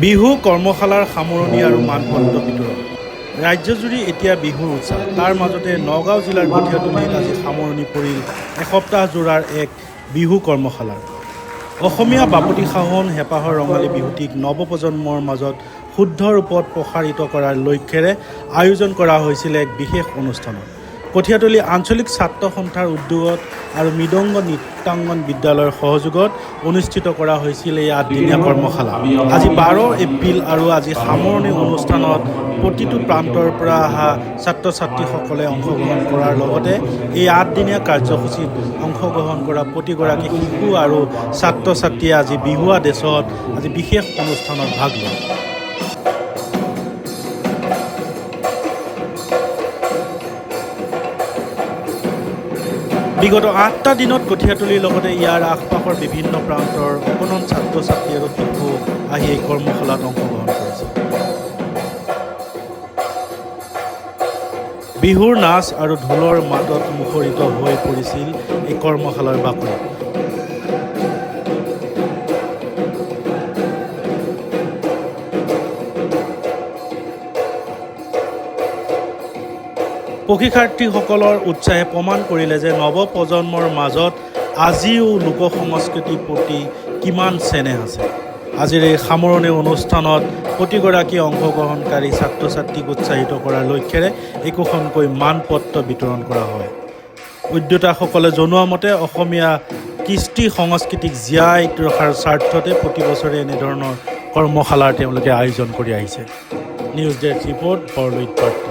বিহু কৰ্মশালাৰ সামৰণি আৰু মানপত্ৰ বিতৰণ। ৰাজ্যজুৰি এতিয়া বিহুৰ উৎসৱ। তাৰ মাজতে নগাঁও জিলাৰ কঠীয়াতলীত আজি সামৰণি পৰিল এসপ্তাহজোৰাৰ এক বিহু কৰ্মশালাৰ। অসমীয়া বাপতি সাহোন হেঁপাহৰ ৰঙালী বিহুটিক নৱপ্ৰজন্মৰ মাজত শুদ্ধ ৰূপত প্ৰসাৰিত কৰাৰ লক্ষ্যৰে আয়োজন কৰা হৈছিল এক বিশেষ অনুষ্ঠানত। কঠীয়াতলী আঞ্চলিক ছাত্ৰ সন্থাৰ উদ্যোগত আৰু মৃদংগ নৃত্যাংগন বিদ্যালয়ৰ সহযোগত অনুষ্ঠিত কৰা হৈছিল এই 8দিনীয়া কৰ্মশালা। আজি 12 এপ্ৰিল আৰু আজি সামৰণি অনুষ্ঠানত প্ৰতিটো প্ৰান্তৰ পৰা অহা ছাত্ৰ ছাত্ৰীসকলে অংশগ্ৰহণ কৰাৰ লগতে এই 8দিনীয়া কাৰ্যসূচীত অংশগ্ৰহণ কৰা প্ৰতিগৰাকী শিশু আৰু ছাত্ৰ ছাত্ৰীয়ে আজি বিহুৱা দেশত আজি বিশেষ অনুষ্ঠানত ভাগ লয়। বিগত 8টা দিনত কঠীয়াতলীৰ লগতে ইয়াৰ আশপাশৰ বিভিন্ন প্ৰান্তৰ অগণন ছাত্ৰ ছাত্ৰী আৰু শিশু আহি এই কৰ্মশালাত অংশগ্ৰহণ কৰিছে। বিহুৰ নাচ আৰু ঢোলৰ মাতত মুখৰিত হৈ পৰিছিল এই কৰ্মশালাৰ বাকৰি। প্ৰশিক্ষাৰ্থীসকলৰ উৎসাহে প্ৰমাণ কৰিলে যে নৱপ্ৰজন্মৰ মাজত আজিও লোক সংস্কৃতিৰ প্ৰতি কিমান চেনেহ আছে। আজিৰ এই সামৰণি অনুষ্ঠানত প্ৰতিগৰাকী অংশগ্ৰহণকাৰী ছাত্ৰ ছাত্ৰীক উৎসাহিত কৰাৰ লক্ষ্যৰে একোখনকৈ মানপত্ৰ বিতৰণ কৰা হয়। উদ্যোক্তাসকলে জনোৱা মতে অসমীয়া কৃষ্টি সংস্কৃতিক জীয়াই ৰখাৰ স্বাৰ্থতে প্ৰতি বছৰে এনেধৰণৰ কৰ্মশালাৰ তেওঁলোকে আয়োজন কৰি আহিছে। নিউজ ডেস্ক ৰিপৰ্ট, বৰলুইত বাৰ্তা।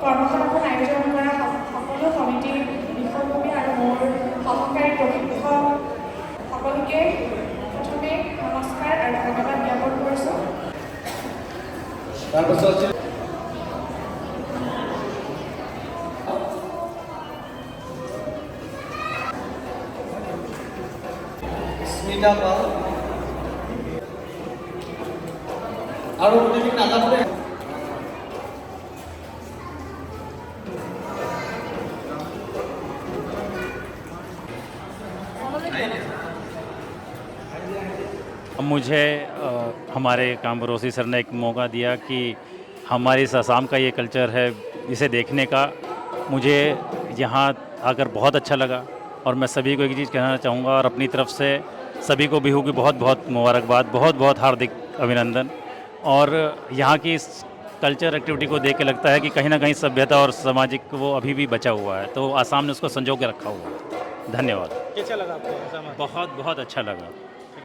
কৰ্মশালাখন আয়োজন কৰা সকলো সমিতিৰ বিষয়ববী আৰু মোৰ সহকাৰী প্ৰশিক্ষক সকলোকে প্ৰথমে নমস্কাৰ আৰু ধন্যবাদ জ্ঞাপন কৰিছোঁ। স্মিতা পাল আৰু গোটেইখিনি নাজানোতে मुझे हमारे कामरोसी सर ने एक मौका दिया कि हमारे इस असम का ये कल्चर है, इसे देखने का मुझे यहाँ आकर बहुत अच्छा लगा। और मैं सभी को एक चीज़ कहना चाहूँगा और अपनी तरफ से सभी को बिहू की बहुत बहुत मुबारकबाद, बहुत बहुत हार्दिक अभिनंदन। और यहाँ की इस कल्चर एक्टिविटी को देख के लगता है कि कहीं ना कहीं सभ्यता और सामाजिक वो अभी भी बचा हुआ है, तो आसाम ने उसको संजो के रखा हुआ है। धन्यवाद। कैसा लगा आपको? बहुत बहुत अच्छा लगा।